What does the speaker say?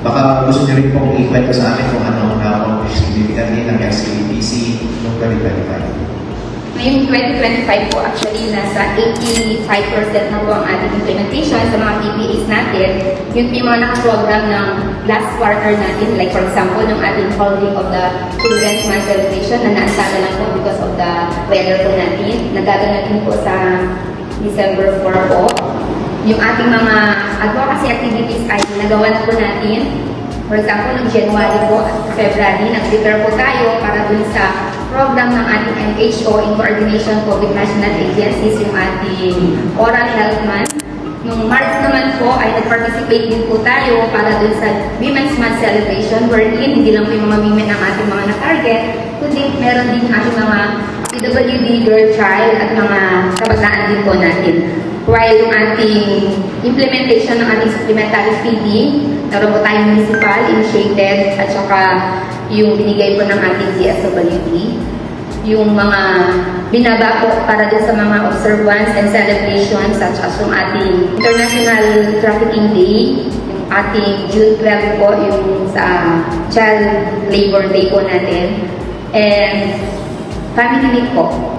Baka gusto niyo rin pong ikwento sa akin kung ano ang na-accomplish significantly ng LCBTC noong 2025. Ngayong 2025 po, actually, nasa 85% na po ang ating implementation sa mga PPAs natin. Yun po yung mga nakaprogram ng last quarter natin. Like for example, ng ating holding of the Children's Month celebration na naasala lang po because of the weather po natin. Nagaganatin po sa December 4 po. Yung ating mga advocacy activities ay nagawa na po natin. For example, noong January po at February, nag-prepare po tayo para dun sa program ng ating MHO in coordination po with national agencies, yung ating Oral Health Month. Noong March naman po ay nag-participate din po tayo para dun sa Women's Month celebration, wherein hindi lang po yung mga women ang ating mga na-target, kundi meron din yung ating mga PWD, girl child at mga kabataan din po natin. While yung ating implementation ng ating supplementary feeding, naroon po tayong municipal, initiated, at saka yung binigay po ng ating DSWD, yung mga binaba po para din sa mga observance and celebrations such as yung ating International Trafficking Day, yung ating June 12 po yung sa Child Labor Day po natin, and Family Week po.